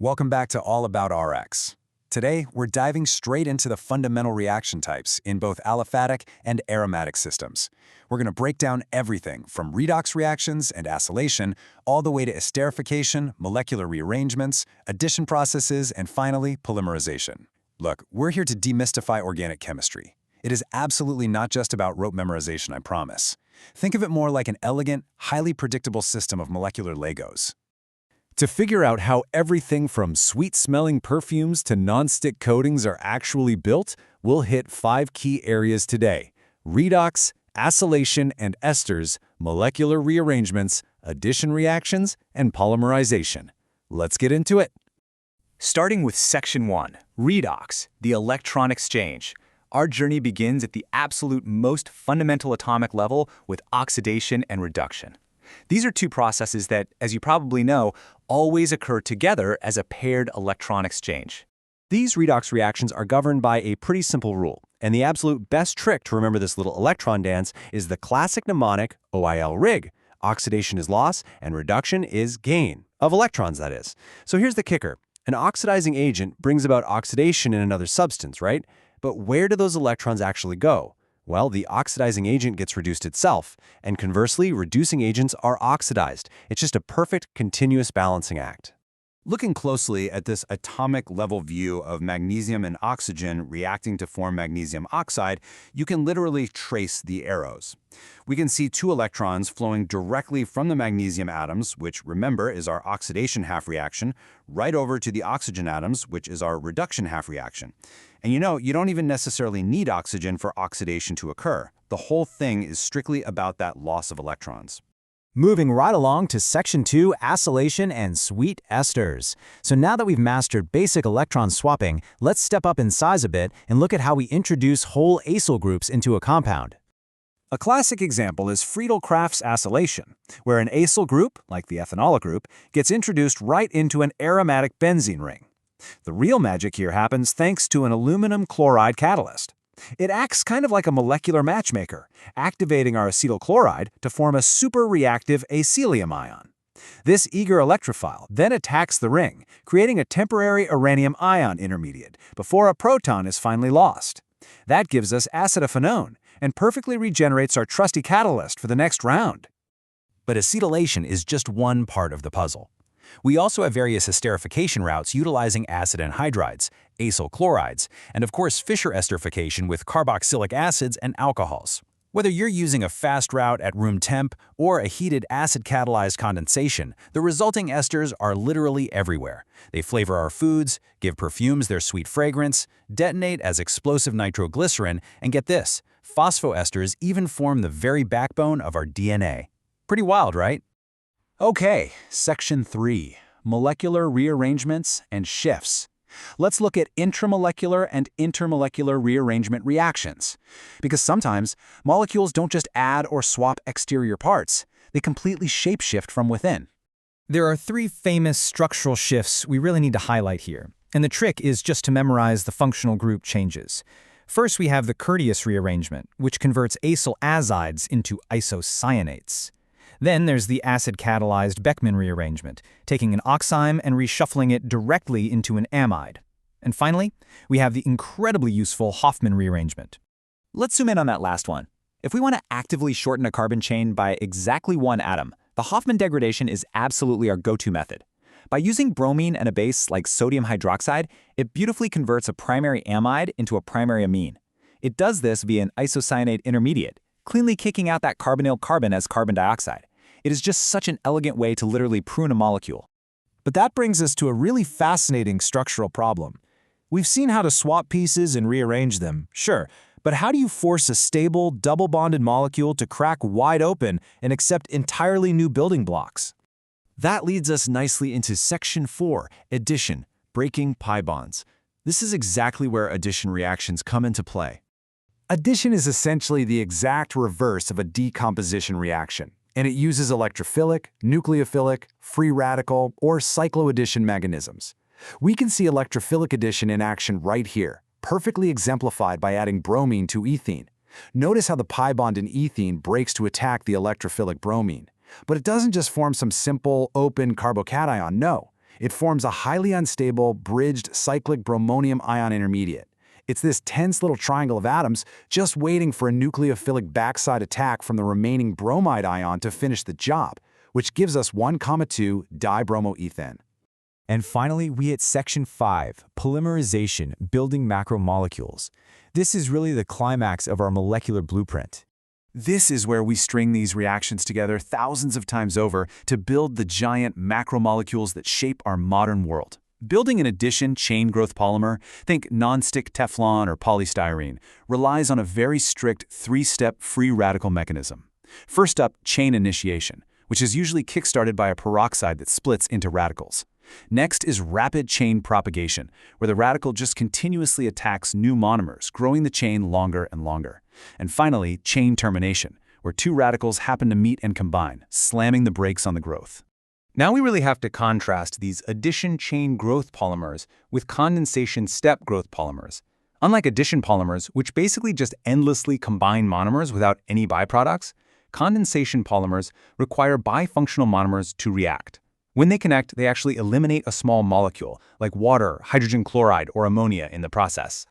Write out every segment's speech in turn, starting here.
Welcome back to AllAboutRx. Today, we're diving straight into the fundamental reaction types in both aliphatic and aromatic systems. We're going to break down everything from redox reactions and acylation all the way to esterification, molecular rearrangements, addition processes, and finally, polymerization. Look, we're here to demystify organic chemistry. It is absolutely not just about rote memorization, I promise. Think of it more like an elegant, highly predictable system of molecular Legos. To figure out how everything from sweet-smelling perfumes to non-stick coatings are actually built, we'll hit 5 key areas today: redox, acylation and esters, molecular rearrangements, addition reactions, and polymerization. Let's get into it. Starting with Section 1, redox, the electron exchange. Our journey begins at the absolute most fundamental atomic level with oxidation and reduction. These are two processes that, as you probably know, always occur together as a paired electron exchange. These redox reactions are governed by a pretty simple rule, and the absolute best trick to remember this little electron dance is the classic mnemonic OIL rig. Oxidation is loss, and reduction is gain. Of electrons, that is. So here's the kicker. An oxidizing agent brings about oxidation in another substance, right? But where do those electrons actually go? Well, the oxidizing agent gets reduced itself, and conversely, reducing agents are oxidized. It's just a perfect, continuous balancing act. Looking closely at this atomic level view of magnesium and oxygen reacting to form magnesium oxide, you can literally trace the arrows. We can see 2 electrons flowing directly from the magnesium atoms, which, remember, is our oxidation half reaction, right over to the oxygen atoms, which is our reduction half reaction. And you know, you don't even necessarily need oxygen for oxidation to occur. The whole thing is strictly about that loss of electrons. Moving right along to Section 2, acylation and sweet esters. So now that we've mastered basic electron swapping, let's step up in size a bit and look at how we introduce whole acyl groups into a compound. A classic example is Friedel-Crafts acylation, where an acyl group, like the ethanol group, gets introduced right into an aromatic benzene ring. The real magic here happens thanks to an aluminum chloride catalyst. It acts kind of like a molecular matchmaker, activating our acetyl chloride to form a super-reactive acylium ion. This eager electrophile then attacks the ring, creating a temporary uranium ion intermediate before a proton is finally lost. That gives us acetophenone and perfectly regenerates our trusty catalyst for the next round. But acylation is just one part of the puzzle. We also have various esterification routes utilizing acid anhydrides, acyl chlorides, and of course Fischer esterification with carboxylic acids and alcohols. Whether you're using a fast route at room temp or a heated acid-catalyzed condensation, the resulting esters are literally everywhere. They flavor our foods, give perfumes their sweet fragrance, detonate as explosive nitroglycerin, and get this, phosphoesters even form the very backbone of our DNA. Pretty wild, right? Okay, Section 3, molecular rearrangements and shifts. Let's look at intramolecular and intermolecular rearrangement reactions. Because sometimes, molecules don't just add or swap exterior parts, they completely shapeshift from within. There are 3 famous structural shifts we really need to highlight here, and the trick is just to memorize the functional group changes. First, we have the Curtius rearrangement, which converts acyl azides into isocyanates. Then there's the acid-catalyzed Beckmann rearrangement, taking an oxime and reshuffling it directly into an amide. And finally, we have the incredibly useful Hofmann rearrangement. Let's zoom in on that last one. If we want to actively shorten a carbon chain by exactly 1 atom, the Hofmann degradation is absolutely our go-to method. By using bromine and a base like sodium hydroxide, it beautifully converts a primary amide into a primary amine. It does this via an isocyanate intermediate, cleanly kicking out that carbonyl carbon as carbon dioxide. It is just such an elegant way to literally prune a molecule. But that brings us to a really fascinating structural problem. We've seen how to swap pieces and rearrange them, sure, but how do you force a stable, double-bonded molecule to crack wide open and accept entirely new building blocks? That leads us nicely into Section 4, addition, breaking pi bonds. This is exactly where addition reactions come into play. Addition is essentially the exact reverse of a decomposition reaction, and it uses electrophilic, nucleophilic, free radical, or cycloaddition mechanisms. We can see electrophilic addition in action right here, perfectly exemplified by adding bromine to ethene. Notice how the pi bond in ethene breaks to attack the electrophilic bromine. But it doesn't just form some simple, open carbocation, no. It forms a highly unstable, bridged cyclic bromonium ion intermediate. It's this tense little triangle of atoms just waiting for a nucleophilic backside attack from the remaining bromide ion to finish the job, which gives us 1,2 dibromoethane. And finally, we hit section 5, polymerization, building macromolecules. This is really the climax of our molecular blueprint. This is where we string these reactions together thousands of times over to build the giant macromolecules that shape our modern world. Building an addition chain growth polymer, think nonstick Teflon or polystyrene, relies on a very strict 3-step free radical mechanism. First up, chain initiation, which is usually kickstarted by a peroxide that splits into radicals. Next is rapid chain propagation, where the radical just continuously attacks new monomers, growing the chain longer and longer. And finally, chain termination, where 2 radicals happen to meet and combine, slamming the brakes on the growth. Now we really have to contrast these addition chain growth polymers with condensation step growth polymers. Unlike addition polymers, which basically just endlessly combine monomers without any byproducts, condensation polymers require bifunctional monomers to react. When they connect, they actually eliminate a small molecule, like water, hydrogen chloride, or ammonia in the process.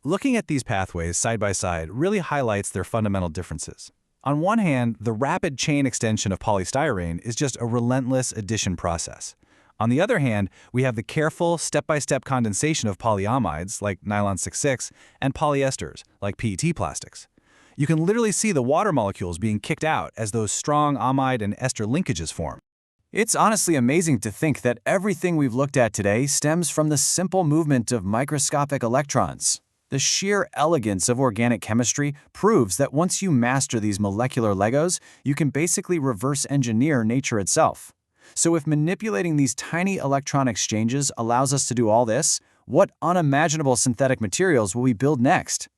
Looking at these pathways side by side really highlights their fundamental differences. On one hand, the rapid chain extension of polystyrene is just a relentless addition process. On the other hand, we have the careful, step-by-step condensation of polyamides, like nylon 6,6, and polyesters, like PET plastics. You can literally see the water molecules being kicked out as those strong amide and ester linkages form. It's honestly amazing to think that everything we've looked at today stems from the simple movement of microscopic electrons. The sheer elegance of organic chemistry proves that once you master these molecular Legos, you can basically reverse engineer nature itself. So if manipulating these tiny electron exchanges allows us to do all this, what unimaginable synthetic materials will we build next?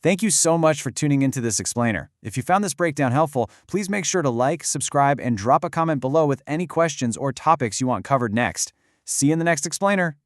Thank you so much for tuning into this explainer. If you found this breakdown helpful, please make sure to like, subscribe, and drop a comment below with any questions or topics you want covered next. See you in the next explainer.